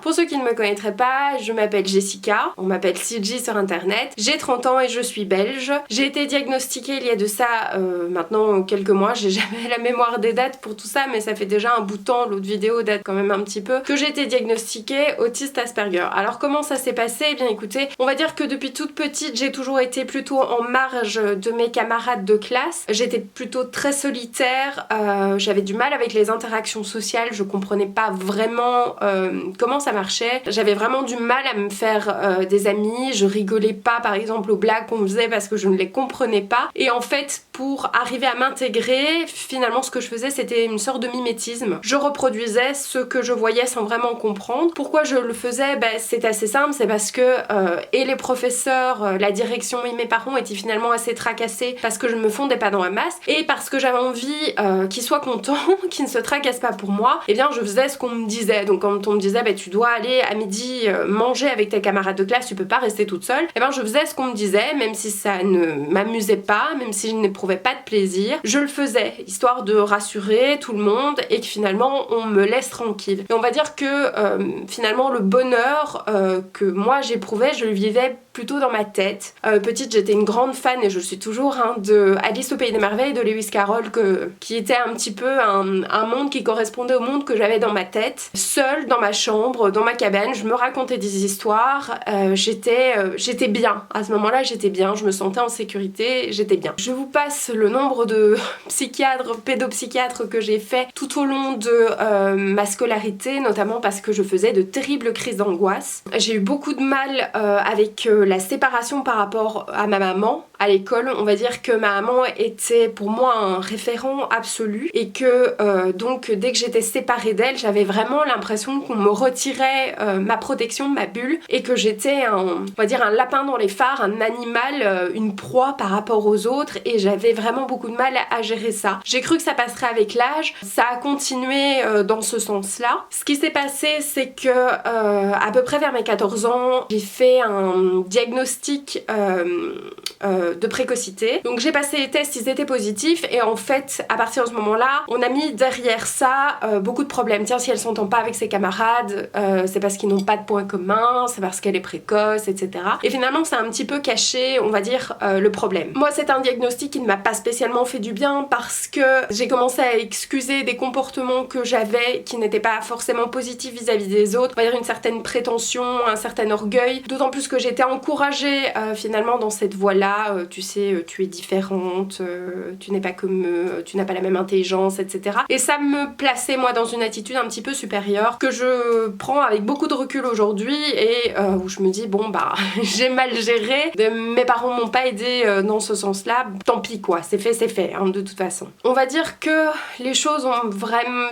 Pour ceux qui ne me connaîtraient pas, je m'appelle Jessica, on m'appelle CJ sur internet, j'ai 30 ans et je suis belge. J'ai été diagnostiquée il y a de ça maintenant quelques mois, j'ai jamais la mémoire des dates pour tout ça, mais ça fait déjà un bout de temps, l'autre vidéo date quand même un petit peu, que j'ai été diagnostiquée autiste Asperger. Alors comment ça s'est passé? Eh bien écoutez, on va dire que depuis toute petite, j'ai toujours été plutôt en marge de mes camarades de classe. J'étais plutôt très solitaire, j'avais du mal avec les interactions sociales, je comprenais pas vraiment comment ça marchait. J'avais vraiment du mal à me faire des amis, je rigolais pas par exemple aux blagues qu'on faisait parce que je ne les comprenais pas. Et en fait, pour arriver à m'intégrer, finalement ce que je faisais c'était une sorte de mimétisme. Je reproduisais ce que je voyais sans vraiment comprendre. Pourquoi je le faisais? C'est assez simple, c'est parce que et les professeurs, la direction et mes parents étaient finalement assez tracassés parce que je ne me fondais pas dans la masse et parce que j'avais envie qu'ils soient contents, qu'ils ne se tracassent pas pour moi. Et bien je faisais ce qu'on me disait. Donc quand on me disait tu dois aller à midi manger avec tes camarades de classe, tu peux pas rester toute seule, et bien je faisais ce qu'on me disait, même si ça ne m'amusait pas, même si je n'éprouvais pas de plaisir, je le faisais, histoire de rassurer tout le monde et que finalement on me laisse tranquille. Et on va dire que finalement le bonheur que moi j'éprouvais, je le vivais plutôt dans ma tête. Petite, j'étais une grande fan, et je le suis toujours, de Alice au Pays des Merveilles de Lewis Carroll, qui était un petit peu un monde qui correspondait au monde que j'avais dans ma tête. Seule, dans ma chambre, dans ma cabane, je me racontais des histoires, j'étais bien. À ce moment-là, j'étais bien, je me sentais en sécurité, j'étais bien. Je vous passe le nombre de psychiatres, pédopsychiatres que j'ai fait tout au long de ma scolarité, notamment parce que je faisais de terribles crises d'angoisse. J'ai eu beaucoup de mal avec la séparation par rapport à ma maman. À l'école, on va dire que ma maman était pour moi un référent absolu et que donc dès que j'étais séparée d'elle, j'avais vraiment l'impression qu'on me retirait ma protection, ma bulle, et que j'étais on va dire un lapin dans les phares, un animal, une proie par rapport aux autres, et j'avais vraiment beaucoup de mal à gérer ça. J'ai cru que ça passerait avec l'âge, ça a continué dans ce sens-là. Ce qui s'est passé, c'est que à peu près vers mes 14 ans, j'ai fait un diagnostic de précocité. Donc j'ai passé les tests, ils étaient positifs, et en fait à partir de ce moment-là, on a mis derrière ça beaucoup de problèmes. Tiens, si elle s'entend pas avec ses camarades, c'est parce qu'ils n'ont pas de points communs, c'est parce qu'elle est précoce, etc. Et finalement ça a un petit peu caché, on va dire, le problème. Moi c'est un diagnostic qui ne m'a pas spécialement fait du bien parce que j'ai commencé à excuser des comportements que j'avais qui n'étaient pas forcément positifs vis-à-vis des autres. On va dire une certaine prétention, un certain orgueil, d'autant plus que j'étais encouragée finalement dans cette voie-là. Tu sais, tu es différente, tu n'es pas comme eux, tu n'as pas la même intelligence, etc. Et ça me plaçait moi dans une attitude un petit peu supérieure que je prends avec beaucoup de recul aujourd'hui, et où je me dis bon j'ai mal géré, mes parents m'ont pas aidé dans ce sens-là, tant pis quoi, c'est fait de toute façon. On va dire que les choses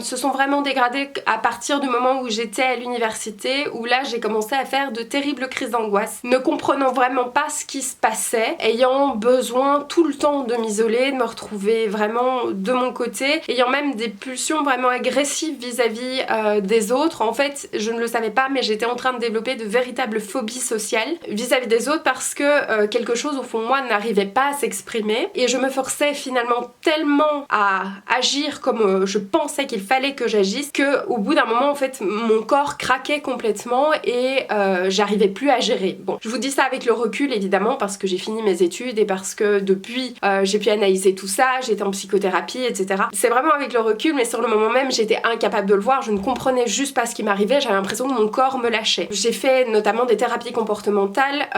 se sont vraiment dégradées à partir du moment où j'étais à l'université, où là j'ai commencé à faire de terribles crises d'angoisse, ne comprenant vraiment pas ce qui se passait, ayant besoin tout le temps de m'isoler, de me retrouver vraiment de mon côté, ayant même des pulsions vraiment agressives vis-à-vis des autres. En fait, je ne le savais pas, mais j'étais en train de développer de véritables phobies sociales vis-à-vis des autres parce que quelque chose au fond de moi n'arrivait pas à s'exprimer, et je me forçais finalement tellement à agir comme je pensais qu'il fallait que j'agisse, que au bout d'un moment en fait mon corps craquait complètement et j'arrivais plus à gérer. Bon, je vous dis ça avec le recul évidemment parce que j'ai fini mes études et parce que depuis j'ai pu analyser tout ça, j'étais en psychothérapie, etc. C'est vraiment avec le recul, mais sur le moment même j'étais incapable de le voir, je ne comprenais juste pas ce qui m'arrivait, j'avais l'impression que mon corps me lâchait. J'ai fait notamment des thérapies comportementales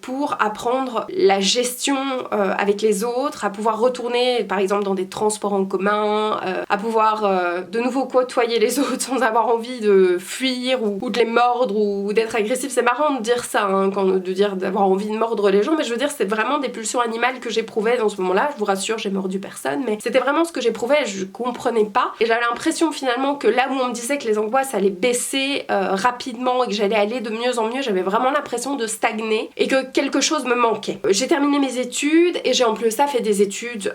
pour apprendre la gestion avec les autres, à pouvoir retourner par exemple dans des transports en commun, à pouvoir de nouveau côtoyer les autres sans avoir envie de fuir ou de les mordre ou d'être agressif. C'est marrant de dire ça, de dire d'avoir envie de mordre les gens, mais je veux dire c'est vraiment des pulsions animales que j'éprouvais dans ce moment-là. Je vous rassure, j'ai mordu personne, mais c'était vraiment ce que j'éprouvais, je comprenais pas, et j'avais l'impression finalement que là où on me disait que les angoisses allaient baisser rapidement et que j'allais aller de mieux en mieux, j'avais vraiment l'impression de stagner et que quelque chose me manquait. J'ai terminé mes études et j'ai en plus de ça fait des études,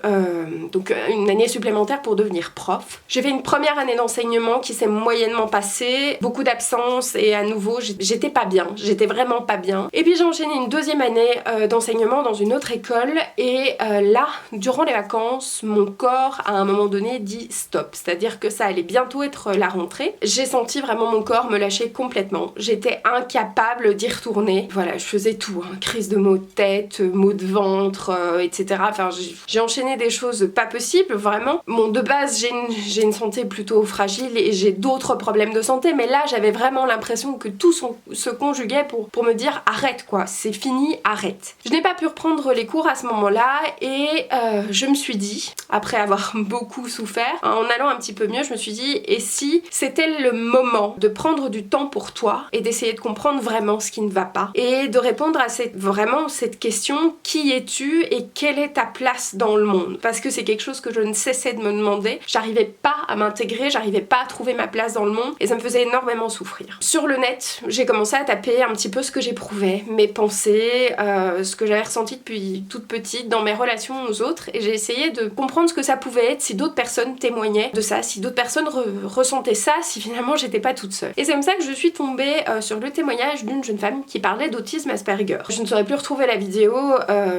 donc une année supplémentaire pour devenir prof. J'ai fait une première année d'enseignement qui s'est moyennement passée, beaucoup d'absence, et à nouveau j'étais pas bien, j'étais vraiment pas bien. Et puis j'ai enchaîné une deuxième année d'enseignement dans une autre autre école et là, durant les vacances, mon corps à un moment donné dit stop, c'est-à-dire que ça allait bientôt être la rentrée. J'ai senti vraiment mon corps me lâcher complètement, j'étais incapable d'y retourner. Voilà, je faisais tout, hein. Crise de maux de tête, maux de ventre, etc. Enfin, j'ai enchaîné des choses pas possibles, vraiment. Bon, de base, j'ai une santé plutôt fragile et j'ai d'autres problèmes de santé, mais là, j'avais vraiment l'impression que tout se conjuguait pour me dire arrête quoi, c'est fini, arrête. Je n'ai pas pu reprendre les cours à ce moment-là et je me suis dit, après avoir beaucoup souffert, en allant un petit peu mieux, je me suis dit et si c'était le moment de prendre du temps pour toi et d'essayer de comprendre vraiment ce qui ne va pas et de répondre à cette question, qui es-tu et quelle est ta place dans le monde? Parce que c'est quelque chose que je ne cessais de me demander, j'arrivais pas à m'intégrer, j'arrivais pas à trouver ma place dans le monde et ça me faisait énormément souffrir. Sur le net, j'ai commencé à taper un petit peu ce que j'éprouvais, mes pensées, ce que j'avais ressenti depuis toute petite dans mes relations aux autres et j'ai essayé de comprendre ce que ça pouvait être, si d'autres personnes témoignaient de ça, si d'autres personnes ressentaient ça, si finalement j'étais pas toute seule. Et c'est comme ça que je suis tombée sur le témoignage d'une jeune femme qui parlait d'autisme Asperger. Je ne saurais plus retrouver la vidéo,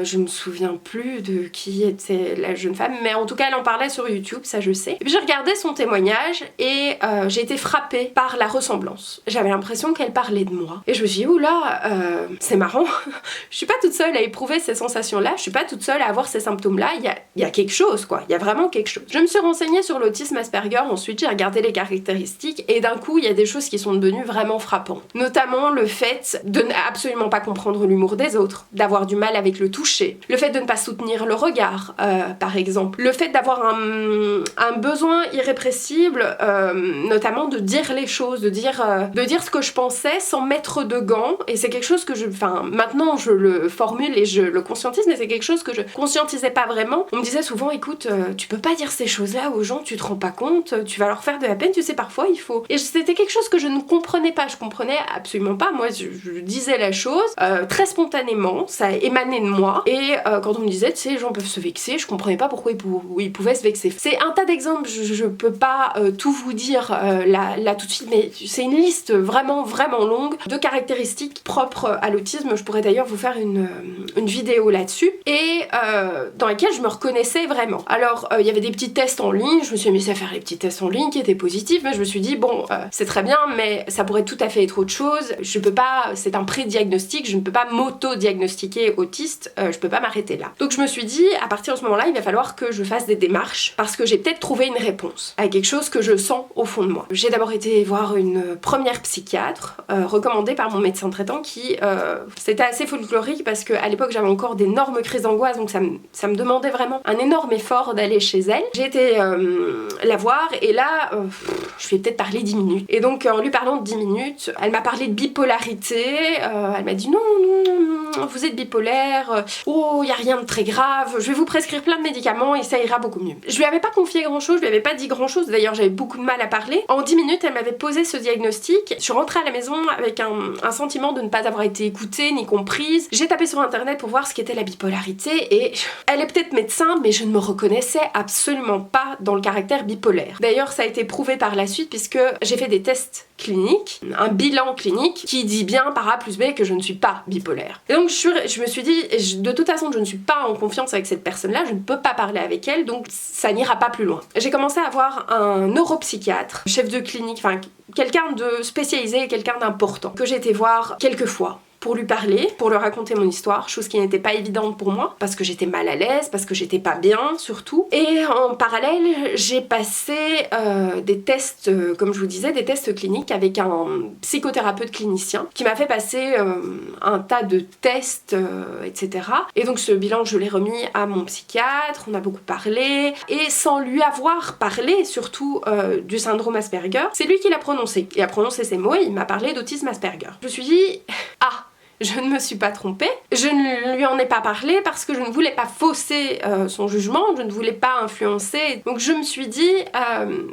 je me souviens plus de qui était la jeune femme, mais en tout cas elle en parlait sur YouTube, ça je sais. Et puis j'ai regardé son témoignage et j'ai été frappée par la ressemblance. J'avais l'impression qu'elle parlait de moi. Et je me suis dit, oula, c'est marrant, je suis pas toute seule à éprouver ces sensations-là, je suis pas toute seule à avoir ces symptômes-là, il y a quelque chose quoi, il y a vraiment quelque chose. Je me suis renseignée sur l'autisme Asperger, ensuite j'ai regardé les caractéristiques et d'un coup il y a des choses qui sont devenues vraiment frappantes. Notamment le fait de absolument pas comprendre l'humour des autres, d'avoir du mal avec le toucher, le fait de ne pas soutenir le regard, par exemple, le fait d'avoir un besoin irrépressible, notamment de dire les choses, de dire ce que je pensais sans mettre de gants, et c'est quelque chose que maintenant je le formule et je le conscientise, mais c'est quelque chose que je conscientisais pas vraiment. On me disait souvent, écoute, tu peux pas dire ces choses-là aux gens, tu te rends pas compte, tu vas leur faire de la peine, tu sais, parfois il faut... Et c'était quelque chose que je ne comprenais pas, je comprenais absolument pas, moi je disais la chose très spontanément, ça émanait de moi, et quand on me disait, tu sais, les gens peuvent se vexer, je comprenais pas pourquoi ils pouvaient se vexer. C'est un tas d'exemples, je peux pas tout vous dire là tout de suite, mais c'est une liste vraiment longue de caractéristiques propres à l'autisme. Je pourrais d'ailleurs vous faire une vidéo là-dessus, et dans laquelle je me reconnaissais vraiment. Alors il y avait des petits tests en ligne, je me suis mise à faire les petits tests en ligne qui étaient positifs, mais je me suis dit bon, c'est très bien, mais ça pourrait tout à fait être autre chose, je peux pas, c'est un pré-diagnostic, je ne peux pas m'auto-diagnostiquer autiste, je peux pas m'arrêter là. Donc je me suis dit, à partir de ce moment-là, il va falloir que je fasse des démarches, parce que j'ai peut-être trouvé une réponse à quelque chose que je sens au fond de moi. J'ai d'abord été voir une première psychiatre, recommandée par mon médecin traitant, qui c'était assez folklorique, parce qu'à l'époque j'avais encore d'énormes crises d'angoisse, donc ça me demandait vraiment un énorme effort d'aller chez elle. J'ai été la voir, et là, je lui ai peut-être parlé 10 minutes. Et donc en lui parlant de 10 minutes, elle m'a parlé de bipolarité, elle m'a dit non, vous êtes bipolaire, oh, y a rien de très grave, je vais vous prescrire plein de médicaments et ça ira beaucoup mieux. Je lui avais pas confié grand chose, je lui avais pas dit grand chose, d'ailleurs j'avais beaucoup de mal à parler. En 10 minutes, elle m'avait posé ce diagnostic, je suis rentrée à la maison avec un sentiment de ne pas avoir été écoutée ni comprise. J'ai tapé sur internet pour voir ce qu'était la bipolarité et elle est peut-être médecin, mais je ne me reconnaissais absolument pas dans le caractère bipolaire. D'ailleurs, ça a été prouvé par la suite puisque j'ai fait des tests cliniques, un bilan clinique qui dit bien par A plus B que je ne suis pas bipolaire. Et donc je me suis dit, de toute façon je ne suis pas en confiance avec cette personne-là, je ne peux pas parler avec elle, donc ça n'ira pas plus loin. J'ai commencé à voir un neuropsychiatre, chef de clinique, enfin quelqu'un de spécialisé, quelqu'un d'important, que j'ai été voir quelques fois pour lui parler, pour lui raconter mon histoire, chose qui n'était pas évidente pour moi, parce que j'étais mal à l'aise, parce que j'étais pas bien surtout. Et en parallèle, j'ai passé des tests, comme je vous disais, des tests cliniques avec un psychothérapeute clinicien qui m'a fait passer un tas de tests, etc. Et donc ce bilan, je l'ai remis à mon psychiatre, on a beaucoup parlé, et sans lui avoir parlé surtout du syndrome Asperger, c'est lui qui l'a prononcé. Il a prononcé ces mots et il m'a parlé d'autisme Asperger. Je me suis dit, ah, je ne me suis pas trompée, je ne lui en ai pas parlé parce que je ne voulais pas fausser son jugement, je ne voulais pas influencer. Donc je me suis dit,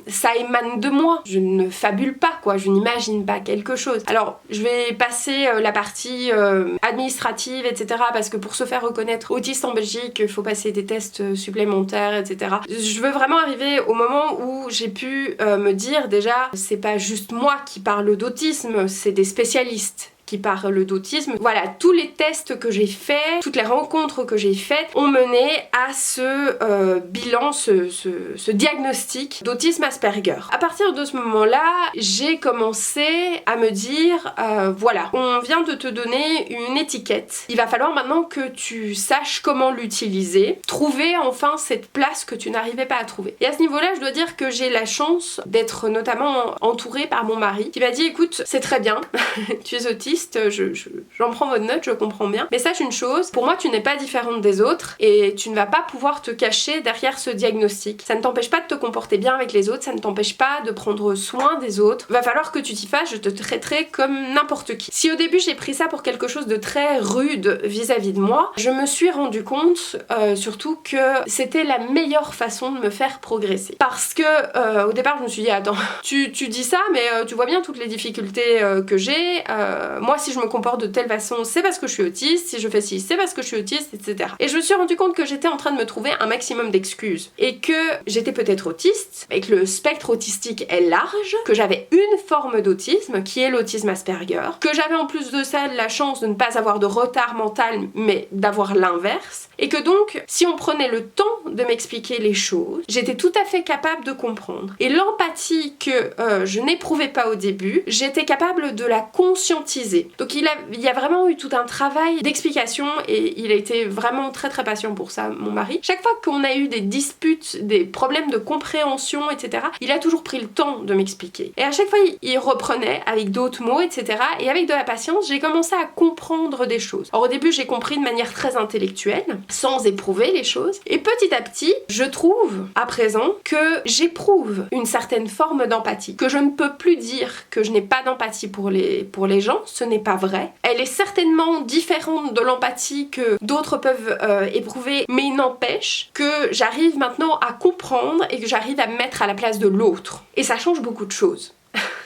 ça émane de moi, je ne fabule pas quoi, je n'imagine pas quelque chose. Alors je vais passer la partie administrative, etc. parce que pour se faire reconnaître autiste en Belgique, il faut passer des tests supplémentaires, etc. Je veux vraiment arriver au moment où j'ai pu me dire déjà, c'est pas juste moi qui parle d'autisme, c'est des spécialistes. qui parle d'autisme. Voilà, tous les tests que j'ai faits, toutes les rencontres que j'ai faites ont mené à ce bilan, ce diagnostic d'autisme Asperger. À partir de ce moment-là, j'ai commencé à me dire, voilà, on vient de te donner une étiquette. Il va falloir maintenant que tu saches comment l'utiliser, trouver enfin cette place que tu n'arrivais pas à trouver. Et à ce niveau-là, je dois dire que j'ai la chance d'être notamment entourée par mon mari, qui m'a dit, écoute, c'est très bien, tu es autiste, j'en prends votre note, je comprends bien, mais sache une chose, pour moi tu n'es pas différente des autres et tu ne vas pas pouvoir te cacher derrière ce diagnostic. Ça ne t'empêche pas de te comporter bien avec les autres, ça ne t'empêche pas de prendre soin des autres. Va falloir que tu t'y fasses, je te traiterai comme n'importe qui. Si au début j'ai pris ça pour quelque chose de très rude vis-à-vis de moi, je me suis rendu compte surtout que c'était la meilleure façon de me faire progresser. Parce que au départ je me suis dit, attends, tu dis ça mais tu vois bien toutes les difficultés que j'ai, moi si je me comporte de telle façon c'est parce que je suis autiste, si je fais ci c'est parce que je suis autiste, etc. Et je me suis rendu compte que j'étais en train de me trouver un maximum d'excuses et que j'étais peut-être autiste et que le spectre autistique est large, que j'avais une forme d'autisme qui est l'autisme Asperger, que j'avais en plus de ça la chance de ne pas avoir de retard mental mais d'avoir l'inverse, et que donc si on prenait le temps de m'expliquer les choses, j'étais tout à fait capable de comprendre. Et l'empathie que je n'éprouvais pas au début, j'étais capable de la conscientiser. Donc il y a vraiment eu tout un travail d'explication et il a été vraiment très très patient pour ça, mon mari. Chaque fois qu'on a eu des disputes, des problèmes de compréhension, etc., il a toujours pris le temps de m'expliquer. Et à chaque fois, il reprenait avec d'autres mots, etc. Et avec de la patience, j'ai commencé à comprendre des choses. Alors au début, j'ai compris de manière très intellectuelle, sans éprouver les choses. Et petit à petit, je trouve à présent que j'éprouve une certaine forme d'empathie, que je ne peux plus dire que je n'ai pas d'empathie pour les gens, ce n'est pas vrai. Elle est certainement différente de l'empathie que d'autres peuvent éprouver, mais il n'empêche que j'arrive maintenant à comprendre et que j'arrive à me mettre à la place de l'autre. Et ça change beaucoup de choses.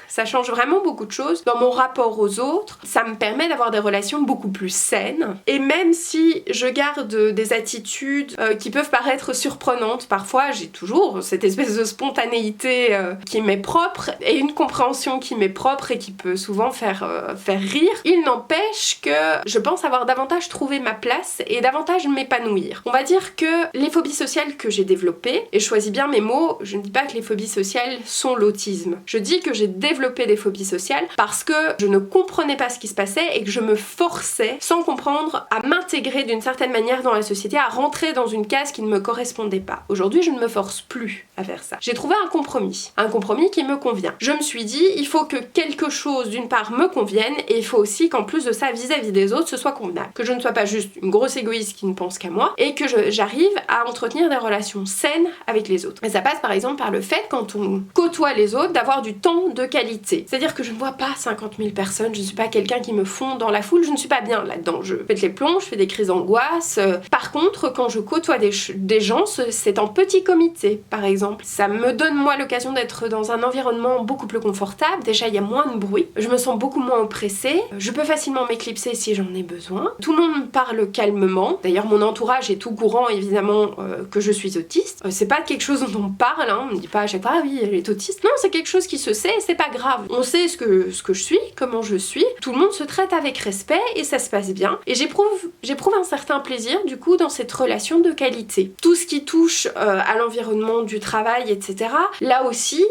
Ça change vraiment beaucoup de choses dans mon rapport aux autres. Ça me permet d'avoir des relations beaucoup plus saines. Et même si je garde des attitudes qui peuvent paraître surprenantes, parfois j'ai toujours cette espèce de spontanéité qui m'est propre et une compréhension qui m'est propre et qui peut souvent faire rire. Il n'empêche que je pense avoir davantage trouvé ma place et davantage m'épanouir. On va dire que les phobies sociales que j'ai développées, et je choisis bien mes mots, je ne dis pas que les phobies sociales sont l'autisme. Je dis que j'ai développé des phobies sociales parce que je ne comprenais pas ce qui se passait et que je me forçais, sans comprendre, à m'intégrer d'une certaine manière dans la société, à rentrer dans une case qui ne me correspondait pas. Aujourd'hui, je ne me force plus à faire ça. J'ai trouvé un compromis qui me convient. Je me suis dit, il faut que quelque chose, d'une part, me convienne et il faut aussi qu'en plus de ça, vis-à-vis des autres, ce soit convenable. Que je ne sois pas juste une grosse égoïste qui ne pense qu'à moi et que j'arrive à entretenir des relations saines avec les autres. Et ça passe par exemple par le fait, quand on côtoie les autres, d'avoir du temps de qualité. C'est-à-dire que je ne vois pas 50 000 personnes, je ne suis pas quelqu'un qui me fond dans la foule, je ne suis pas bien là-dedans. Je pète les plombs, je fais des crises d'angoisse. Par contre, quand je côtoie des gens, c'est en petit comité, par exemple. Ça me donne, moi, l'occasion d'être dans un environnement beaucoup plus confortable. Déjà, il y a moins de bruit. Je me sens beaucoup moins oppressée. Je peux facilement m'éclipser si j'en ai besoin. Tout le monde me parle calmement. D'ailleurs, mon entourage est tout courant, évidemment, que je suis autiste. C'est pas quelque chose dont on parle, hein. On me dit pas à chaque fois, ah oui, elle est autiste. Non, c'est quelque chose qui se sait et c'est pas grave. On sait ce que je suis, comment je suis. Tout le monde se traite avec respect et ça se passe bien. Et j'éprouve un certain plaisir, du coup, dans cette relation de qualité. Tout ce qui touche à l'environnement du travail, etc. Là aussi,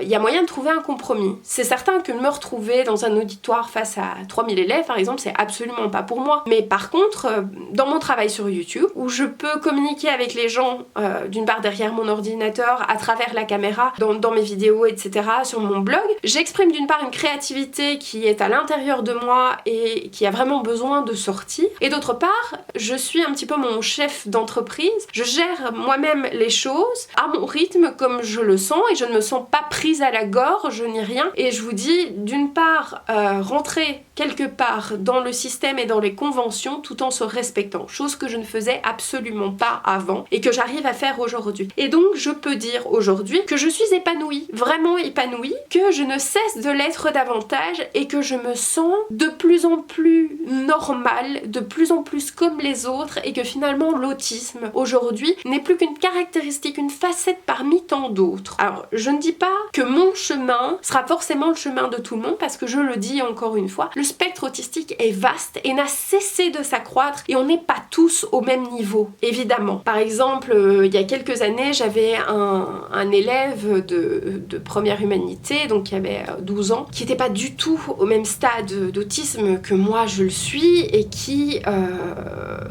il y a moyen de trouver un compromis. C'est certain que me retrouver dans un auditoire face à 3000 élèves, par exemple, c'est absolument pas pour moi. Mais par contre, dans mon travail sur YouTube, où je peux communiquer avec les gens, d'une part derrière mon ordinateur, à travers la caméra, dans mes vidéos, etc., sur mon blog, j'exprime d'une part une créativité qui est à l'intérieur de moi et qui a vraiment besoin de sortir. Et d'autre part, je suis un petit peu mon chef d'entreprise. Je gère moi-même les choses à mon rythme comme je le sens et je ne me sens pas prise à la gorge ni rien. Et je vous dis, d'une part, rentrer quelque part dans le système et dans les conventions tout en se respectant. Chose que je ne faisais absolument pas avant et que j'arrive à faire aujourd'hui. Et donc, je peux dire aujourd'hui que je suis épanouie, vraiment épanouie, que je ne cesse de l'être davantage et que je me sens de plus en plus normale, de plus en plus comme les autres, et que finalement l'autisme aujourd'hui n'est plus qu'une caractéristique, une facette parmi tant d'autres. Alors je ne dis pas que mon chemin sera forcément le chemin de tout le monde, parce que je le dis encore une fois, le spectre autistique est vaste et n'a cessé de s'accroître, et on n'est pas tous au même niveau, évidemment. Par exemple, il y a quelques années, j'avais un élève de première humanité, donc qui avait 12 ans, qui n'était pas du tout au même stade d'autisme que moi je le suis, et qui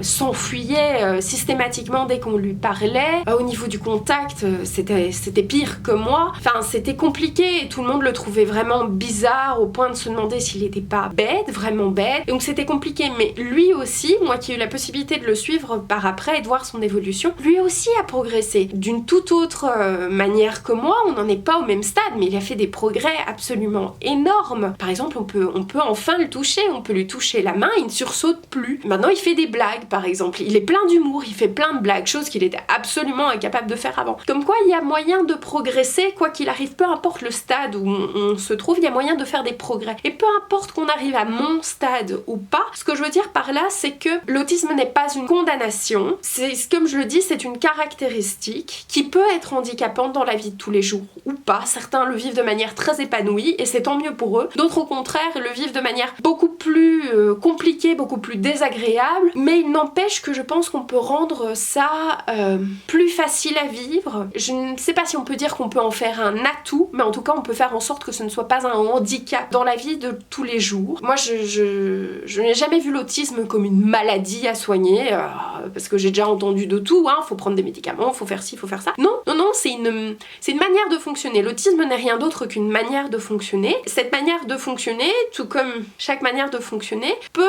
s'enfuyait systématiquement dès qu'on lui parlait. Au niveau du contact, c'était pire que moi. Enfin, c'était compliqué, et tout le monde le trouvait vraiment bizarre, au point de se demander s'il n'était pas bête, vraiment bête. Et donc c'était compliqué, mais lui aussi, moi qui ai eu la possibilité de le suivre par après et de voir son évolution, lui aussi a progressé d'une toute autre manière que moi. On n'en est pas au même stade, mais il a fait des progrès absolument énormes. Par exemple, on peut enfin le toucher, on peut lui toucher la main, il ne sursaute plus. Maintenant, il fait des blagues, par exemple. Il est plein d'humour, il fait plein de blagues, chose qu'il était absolument incapable de faire avant. Comme quoi, il y a moyen de progresser, quoi qu'il arrive, peu importe le stade où on se trouve, il y a moyen de faire des progrès. Et peu importe qu'on arrive à mon stade ou pas, ce que je veux dire par là, c'est que l'autisme n'est pas une condamnation. C'est, comme je le dis, c'est une caractéristique qui peut être handicapante dans la vie de tous les jours ou pas. Certains le vivent de manière très épanouie, et c'est tant mieux pour eux. D'autres, au contraire, le vivent de manière beaucoup plus compliquée, beaucoup plus désagréable. Mais il n'empêche que je pense qu'on peut rendre ça plus facile à vivre. Je ne sais pas si on peut dire qu'on peut en faire un atout, mais en tout cas, on peut faire en sorte que ce ne soit pas un handicap dans la vie de tous les jours. Moi, je n'ai jamais vu l'autisme comme une maladie à soigner, parce que j'ai déjà entendu de tout, hein, faut prendre des médicaments, faut faire ci, faut faire ça. Non, c'est une manière de fonctionner. L'autisme n'est rien d'autre qu'une manière de fonctionner. Cette manière de fonctionner, tout comme chaque manière de fonctionner, peut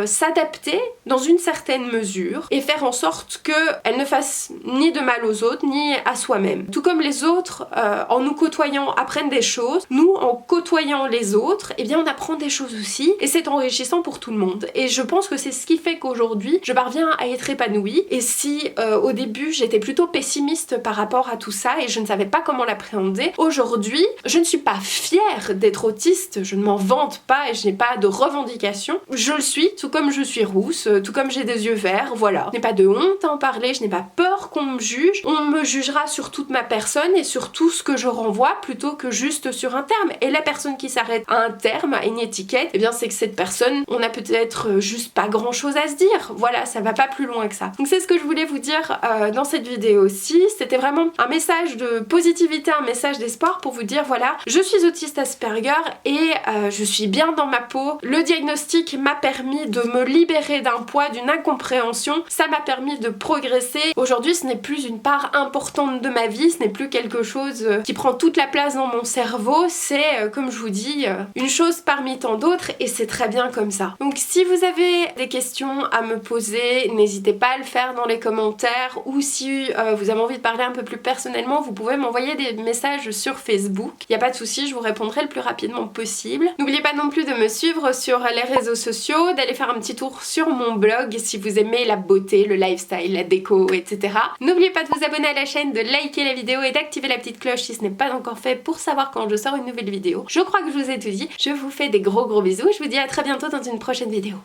s'adapter dans une certaine mesure et faire en sorte qu'elle ne fasse ni de mal aux autres, ni à soi-même. Tout comme les autres, en nous côtoyant, apprennent des choses, nous, en côtoyant les autres, eh bien on apprend des choses aussi, et c'est enrichissant pour tout le monde. Et je pense que c'est ce qui fait qu'aujourd'hui, je parviens à être épanouie. Et si au début, j'étais plutôt pessimiste par rapport à tout ça, et je ne savais pas comment l'appréhender, aujourd'hui, je ne suis pas fière d'être autiste, je ne m'en vante pas, et je n'ai pas de revendication. Je le suis, tout comme je suis rousse, tout comme j'ai des yeux verts, voilà. Je n'ai pas de honte à en parler, je n'ai pas peur qu'on me juge. On me jugera sur toute ma personne et sur tout ce que je renvoie, plutôt que juste sur un terme. Et la personne qui s'arrête à un terme, à une étiquette, eh bien c'est que cette personne, on a peut-être juste pas grand chose à se dire. Voilà, ça va pas plus loin que ça. Donc c'est ce que je voulais vous dire dans cette vidéo aussi. C'était vraiment un message de positivité, un message d'espoir pour vous dire, voilà, je suis autiste Asperger et je suis bien dans ma peau. Le diagnostic m'a permis de me libérer d'un poids, d'une incompréhension. Ça m'a permis de progresser. Aujourd'hui, ce n'est plus une part importante de ma vie, ce n'est plus quelque chose qui prend toute la place dans mon cerveau. C'est, comme je vous dis, une chose parmi tant d'autres, et c'est très bien comme ça. Donc si vous avez des questions à me poser, n'hésitez pas à le faire dans les commentaires, ou si vous avez envie de parler un peu plus personnellement, vous pouvez m'envoyer des messages sur Facebook. Il n'y a pas de souci, je vous répondrai le plus rapidement possible. N'oubliez pas non plus de me suivre sur les réseaux sociaux, d'aller faire un petit tour sur mon blog si vous aimez la beauté, le lifestyle, la déco, etc. N'oubliez pas de vous abonner à la chaîne, de liker la vidéo et d'activer la petite cloche si ce n'est pas encore fait pour savoir quand je sors une nouvelle vidéo. Je crois que je vous ai tout dit. Je vous fais des gros bisous. Je vous dis à très bientôt dans une prochaine vidéo.